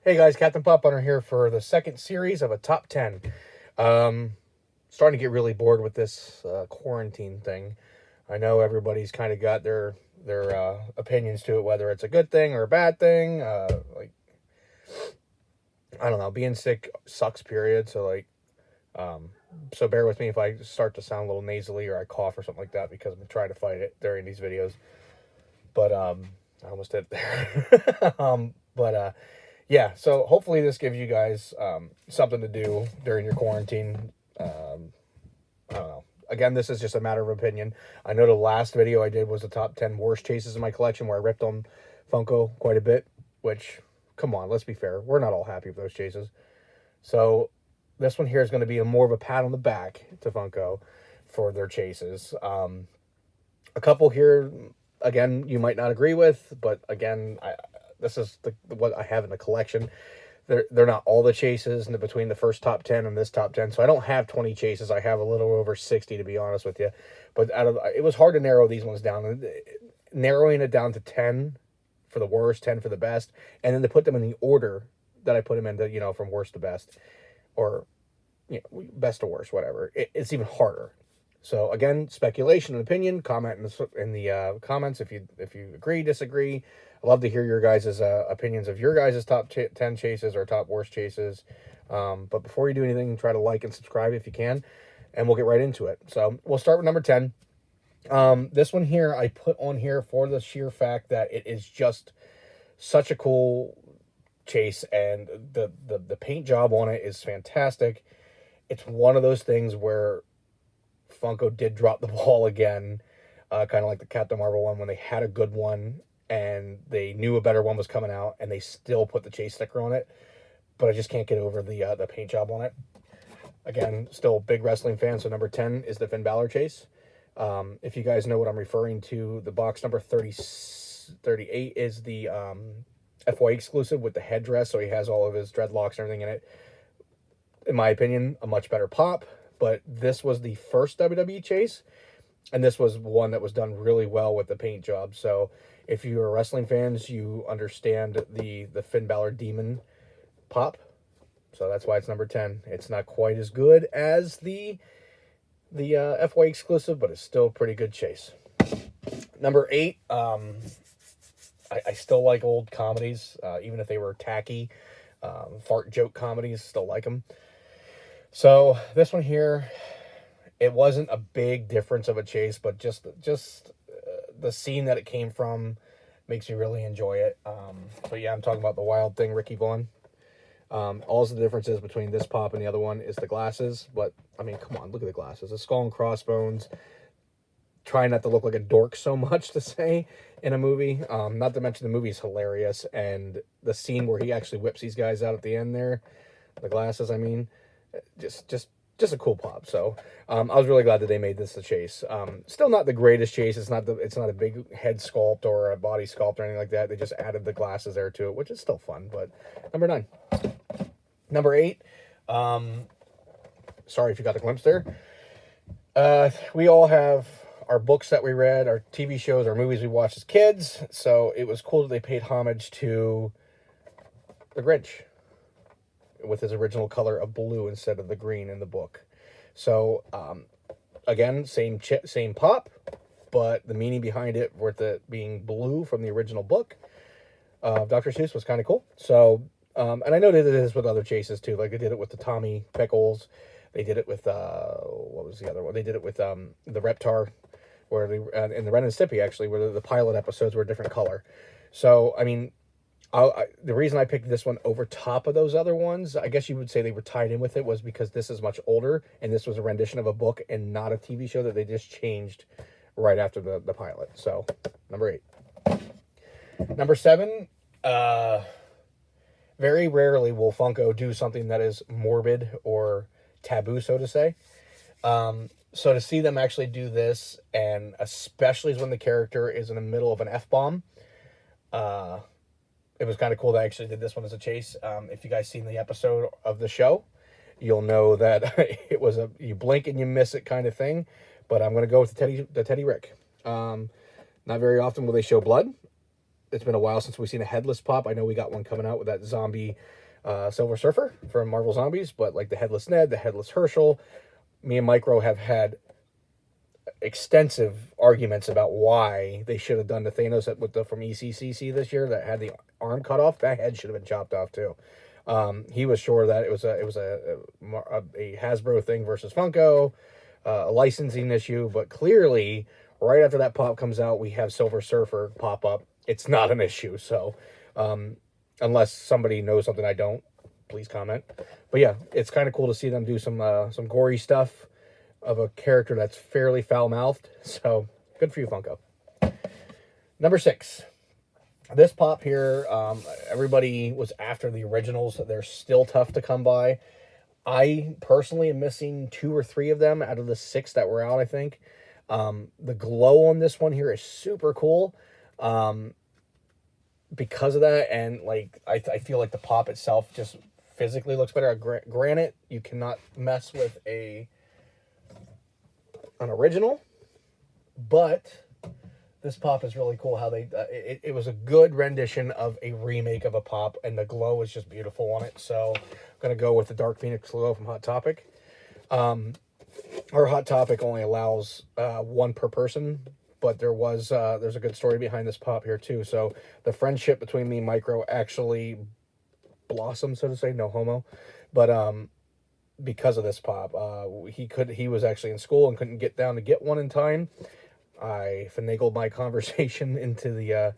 Hey guys, Captain Pop Hunter here for the second series of a top 10. Starting to get really bored with this quarantine thing. I know everybody's kind of got their opinions to it, whether it's a good thing or a bad thing. I don't know, being sick sucks, period. Um, so bear with me if I start to sound a little nasally or I cough or something like that because I'm trying to fight it during these videos. But I almost did it there. Yeah, so hopefully this gives you guys something to do during your quarantine. I don't know. Again, this is just a matter of opinion. I know the last video I did was the top 10 worst chases in my collection where I ripped on Funko quite a bit, which, come on, let's be fair. We're not all happy with those chases. So this one here is going to be more of a pat on the back to Funko for their chases. A couple here, again, you might not agree with, but again, this is what I have in the collection. They're not all the chases between the first top 10 and this top 10. So I don't have 20 chases. I have a little over 60 to be honest with you. But it was hard to narrow these ones down. Narrowing it down to 10 for the worst, 10 for the best, and then to put them in the order that I put them into, from worst to best, or best to worst, whatever. It's even harder. So again, speculation and opinion. Comment in the comments if you agree, disagree. I love to hear your guys' opinions of your guys' top 10 chases or top worst chases. But before you do anything, try to like and subscribe if you can, and we'll get right into it. So we'll start with number 10. This one here I put on here for the sheer fact that it is just such a cool chase, and the paint job on it is fantastic. It's one of those things where Funko did drop the ball again, kind of like the Captain Marvel one when they had a good one and they knew a better one was coming out and they still put the chase sticker on it. But I just can't get over the paint job on it. Again, still a big wrestling fan, so number 10 is the Finn Balor chase. If you guys know what I'm referring to, the box number 38 is the FY exclusive with the headdress, so he has all of his dreadlocks and everything in it. In my opinion, a much better pop. But this was the first WWE chase, and this was one that was done really well with the paint job. So if you are wrestling fans, you understand the Finn Balor Demon pop. So that's why it's number 10. It's not quite as good as the FY exclusive, but it's still a pretty good chase. Number 8, I still like old comedies, even if they were tacky. Fart joke comedies, still like them. So this one here, it wasn't a big difference of a chase, but just the scene that it came from makes me really enjoy it. So yeah, I'm talking about the Wild Thing, Ricky Vaughn. All the differences between this pop and the other one is the glasses, but I mean, come on, look at the glasses. A skull and crossbones. Try not to look like a dork so much to say in a movie. Not to mention the movie's hilarious, and the scene where he actually whips these guys out at the end there, the glasses, I mean, just a cool pop. So I was really glad that they made this a chase. Still not the greatest chase. It's not a big head sculpt or a body sculpt or anything like that. They just added the glasses there to it, which is still fun. But number 9. Number 8. Sorry if you got a glimpse there. We all have our books that we read, our TV shows, our movies we watched as kids. So it was cool that they paid homage to the Grinch with his original color of blue instead of the green in the book. So again, same pop, but the meaning behind it with it being blue from the original book Dr. Seuss was kind of cool. So and I know they did this with other chases too, like they did it with the Tommy Pickles. They did it with what was the other one? They did it with the Reptar, where they in the Ren and Stimpy actually, where the pilot episodes were a different color. So I mean, the reason I picked this one over top of those other ones, I guess you would say they were tied in with it, was because this is much older and this was a rendition of a book and not a TV show that they just changed right after the pilot. So number 8. Number 7, very rarely will Funko do something that is morbid or taboo, so to say. So to see them actually do this, and especially when the character is in the middle of an F-bomb, it was kind of cool that I actually did this one as a chase. If you guys seen the episode of the show, you'll know that it was you blink and you miss it kind of thing. But I'm going to go with the Teddy Rick. Not very often will they show blood. it's been a while since we've seen a headless pop. I know we got one coming out with that zombie Silver Surfer from Marvel Zombies, but like the headless Ned, the headless Herschel, me and Micro have had extensive arguments about why they should have done the Thanos with the from ECCC this year that had the arm cut off. That head should have been chopped off too. He was sure that it was a Hasbro thing versus Funko, a licensing issue, but clearly right after that pop comes out, we have Silver Surfer pop up. It's not an issue. So unless somebody knows something I don't, please comment. But yeah, it's kind of cool to see them do some gory stuff of a character that's fairly foul-mouthed. So good for you, Funko. Number 6. This pop here, everybody was after the originals. They're still tough to come by. I personally am missing 2 or 3 of them out of the 6 that were out, I think. The glow on this one here is super cool. Because of that, and like I feel like the pop itself just physically looks better. Granted, you cannot mess with an original, but this pop is really cool. How they it was a good rendition of a remake of a pop, and the glow is just beautiful on it. So I'm gonna go with the Dark Phoenix glow from Hot Topic. Our Hot Topic only allows 1 per person, but there's a good story behind this pop here too. So the friendship between me and Micro actually blossomed, so to say, no homo, but because of this pop, he was actually in school and couldn't get down to get one in time. I finagled my conversation into the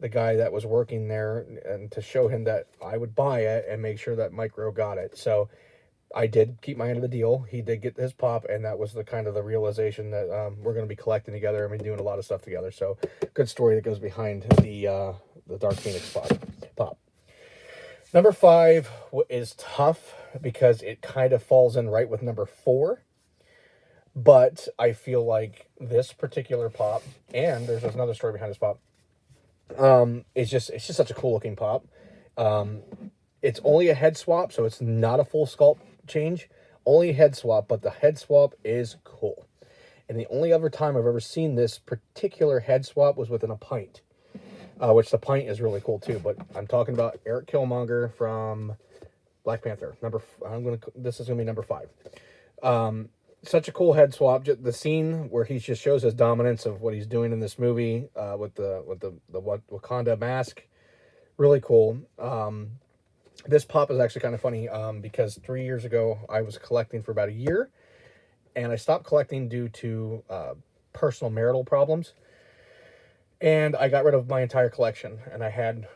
guy that was working there, and to show him that I would buy it and make sure that Micro got it. So I did keep my end of the deal. He did get his pop, and that was the kind of the realization that we're going to be collecting together and be doing a lot of stuff together. So good story that goes behind the Dark Phoenix pop. Number 5 is tough because it kind of falls in right with number 4. But I feel like this particular pop, and there's another story behind this pop, it's just such a cool looking pop. It's only a head swap, so it's not a full sculpt change. Only a head swap, but the head swap is cool. And the only other time I've ever seen this particular head swap was within a pint, which the pint is really cool too. But I'm talking about Eric Killmonger from Black Panther. This is gonna be number 5. Such a cool head swap. The scene where he just shows his dominance of what he's doing in this movie with the Wakanda mask, really cool. This pop is actually kind of funny because 3 years ago I was collecting for about a year, and I stopped collecting due to personal marital problems, and I got rid of my entire collection. And I had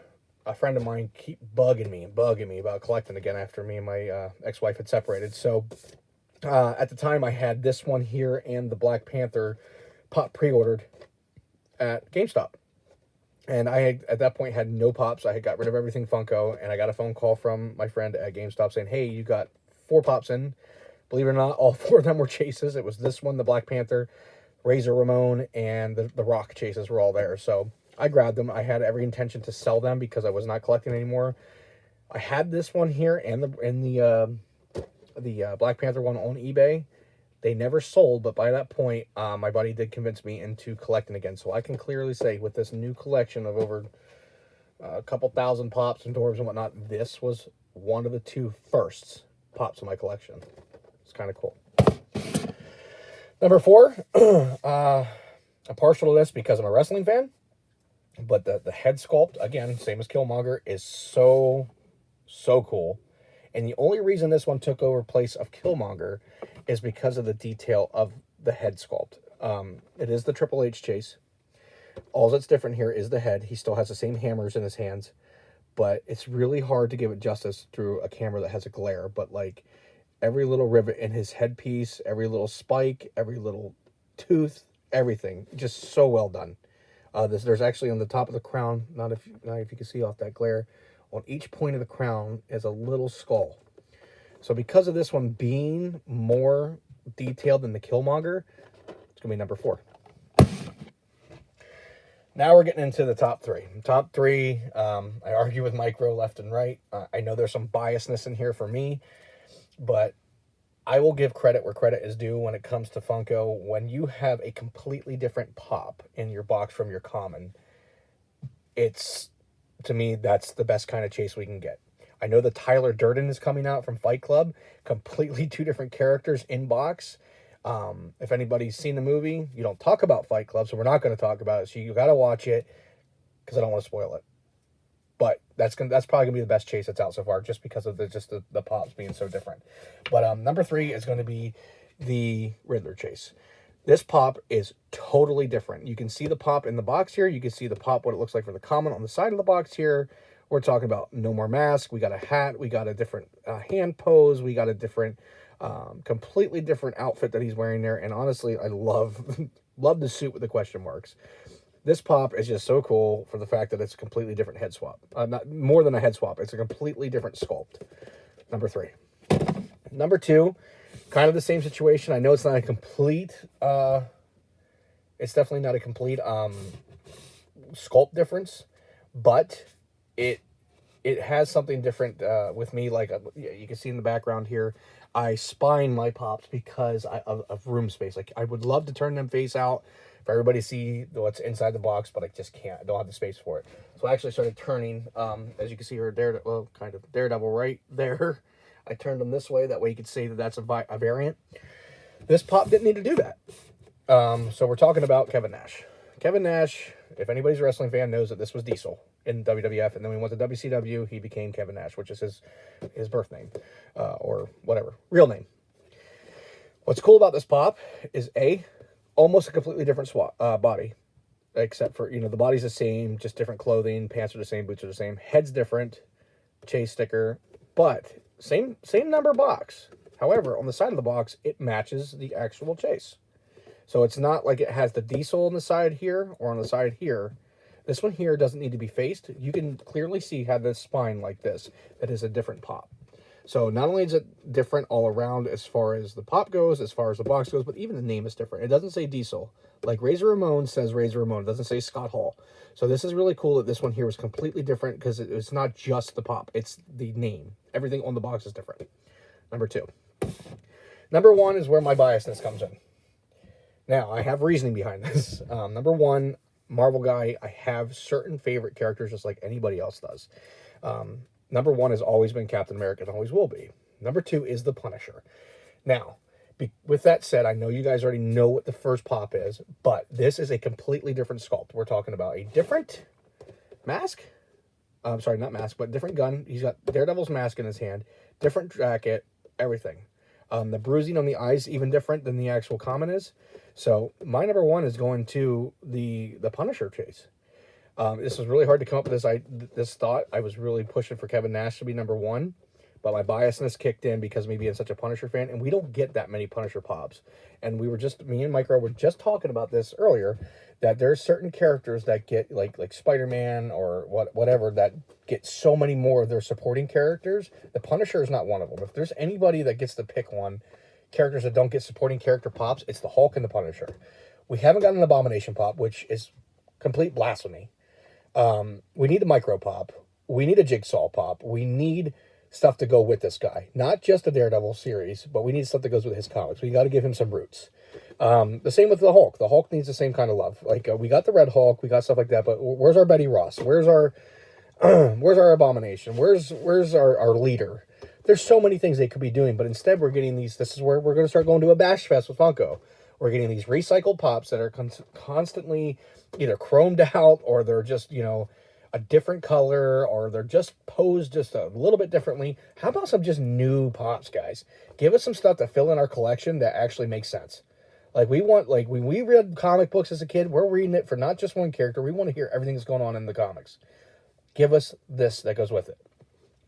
a friend of mine keep bugging me about collecting again after me and my ex-wife had separated. So at the time I had this one here and the Black Panther pop pre-ordered at GameStop. And I had, at that point, had no pops. I had got rid of everything Funko, and I got a phone call from my friend at GameStop saying, hey, you got 4 pops in. Believe it or not, all 4 of them were chases. It was this one, the Black Panther, Razor Ramon, and the Rock chases were all there. So I grabbed them. I had every intention to sell them because I was not collecting anymore. I had this one here and the Black Panther one on eBay. They never sold, but by that point, my buddy did convince me into collecting again. So I can clearly say with this new collection of over a couple thousand pops and dwarves and whatnot, this was one of the 2 firsts pops in my collection. It's kind of cool. Number 4, I'm partial to this because I'm a wrestling fan, but the head sculpt, again, same as Killmonger, is so cool. And the only reason this one took over place of Killmonger is because of the detail of the head sculpt. It is the Triple H chase. All that's different here is the head. He still has the same hammers in his hands, but it's really hard to give it justice through a camera that has a glare. But like every little rivet in his headpiece, every little spike, every little tooth, everything, just so well done. There's actually on the top of the crown, not if you can see off that glare, on each point of the crown is a little skull. So because of this one being more detailed than the Killmonger, it's going to be number 4. Now we're getting into the top 3. Top 3, I argue with Micro left and right. I know there's some biasness in here for me, but I will give credit where credit is due when it comes to Funko. When you have a completely different pop in your box from your common, it's, to me, that's the best kind of chase we can get. I know that Tyler Durden is coming out from Fight Club, completely two different characters in box. If anybody's seen the movie, you don't talk about Fight Club, so we're not going to talk about it. So you got to watch it because I don't want to spoil it. But that's probably gonna be the best chase that's out so far, just because of the pops being so different. But number 3 is going to be the Riddler chase. This pop is totally different. You can see the pop in the box here. You can see the pop, what it looks like for the comment on the side of the box here. We're talking about no more mask. We got a hat. We got a different hand pose. We got a different, completely different outfit that he's wearing there. And honestly, I love the suit with the question marks. This pop is just so cool for the fact that it's a completely different head swap. Not more than a head swap. It's a completely different sculpt. Number 3. Number 2, kind of the same situation. I know it's not a complete, it's definitely not a complete sculpt difference, but it has something different with me. Like you can see in the background here, I spine my pops because of room space. Like I would love to turn them face out for everybody to see what's inside the box, but I just can't. I don't have the space for it. So I actually started turning, as you can see here, kind of Daredevil right there. I turned them this way. That way you could see that that's a variant. This pop didn't need to do that. So we're talking about Kevin Nash. Kevin Nash, if anybody's a wrestling fan, knows that this was Diesel in WWF, and then when he went to WCW, he became Kevin Nash, which is his birth name, or whatever, real name. What's cool about this pop is almost a completely different body, except for, the body's the same, just different clothing, pants are the same, boots are the same, head's different, chase sticker, but same number box. However, on the side of the box, it matches the actual chase. So it's not like it has the Diesel on the side here or on the side here. This one here doesn't need to be faced. You can clearly see how this spine like this, that is a different pop. So not only is it different all around as far as the pop goes, as far as the box goes, but even the name is different. It doesn't say Diesel. Like Razor Ramon says Razor Ramon. It doesn't say Scott Hall. So this is really cool that this one here was completely different because it's not just the pop. It's the name. Everything on the box is different. Number 2. Number 1 is where my biasness comes in. Now, I have reasoning behind this. Number 1, Marvel guy, I have certain favorite characters just like anybody else does. Number 1 has always been Captain America and always will be. Number 2 is the Punisher. Now, with that said, I know you guys already know what the first pop is, but this is a completely different sculpt. We're talking about a different mask. I'm sorry, not mask, but different gun. He's got Daredevil's mask in his hand, different jacket, everything. The bruising on the eyes even different than the actual common is. So my number 1 is going to the Punisher chase. This was really hard to come up with this thought. I was really pushing for Kevin Nash to be number 1, but my biasness kicked in because of me being such a Punisher fan, and we don't get that many Punisher pops. And me and Micro were just talking about this earlier, that there's certain characters that get like Spider-Man or whatever that get so many more of their supporting characters. The Punisher is not one of them. If there's anybody that gets to pick one, characters that don't get supporting character pops, it's the Hulk and the Punisher. We haven't gotten an Abomination pop, which is complete blasphemy. We need a Micro pop. We need a Jigsaw pop. We need stuff to go with this guy. Not just the Daredevil series, but we need stuff that goes with his comics. We got to give him some roots. The same with the Hulk. The Hulk needs the same kind of love. Like, we got the Red Hulk, we got stuff like that, but where's our Betty Ross? Where's our where's our Abomination? Where's our leader? There's so many things they could be doing, but instead we're getting these. This is where we're going to start going to a bash fest with Funko. We're getting these recycled pops that are constantly either chromed out, or they're just, a different color, or they're just posed just a little bit differently. How about some just new pops, guys? Give us some stuff to fill in our collection that actually makes sense. Like, when we read comic books as a kid, we're reading it for not just one character. We want to hear everything that's going on in the comics. Give us this that goes with it.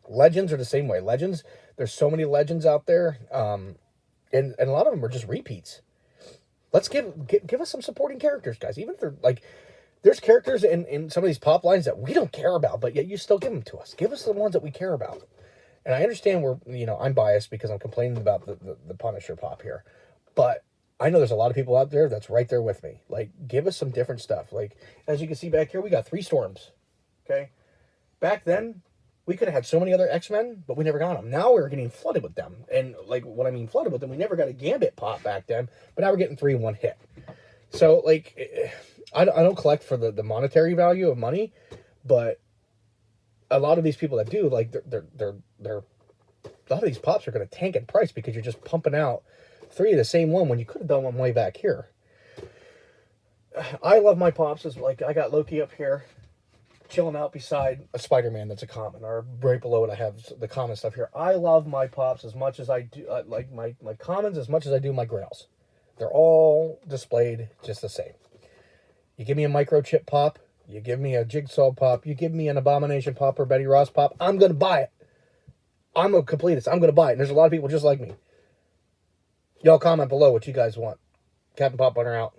Legends are the same way. Legends, there's so many legends out there, and a lot of them are just repeats. Let's give us some supporting characters, guys. Even if they're like, there's characters in some of these pop lines that we don't care about, but yet you still give them to us. Give us the ones that we care about. And I understand I'm biased because I'm complaining about the Punisher pop here, but I know there's a lot of people out there that's right there with me. Like, give us some different stuff. Like, as you can see back here, we got 3 Storms. Okay, back then, we could have had so many other X-Men, but we never got them. Now we're getting flooded with them. And, like, what I mean flooded with them, we never got a Gambit pop back then, but now we're getting 3 in one hit. So, like, I don't collect for the monetary value of money, But a lot of these people that do, like, they're a lot of these pops are going to tank in price because you're just pumping out 3 of the same one when you could have done one way back here. I love my pops. As like, I got Loki up here chilling out beside a Spider-Man that's a common, or right below it I have the common stuff here. I love my pops as much as I do, like my commons as much as I do my grails. They're all displayed just the same. You give me a microchip pop, you give me a jigsaw pop, you give me an abomination pop or Betty Ross pop, I'm going to buy it. I'm a completist. I'm going to buy it. And there's a lot of people just like me. Y'all comment below what you guys want. Captain Pop Bunner out.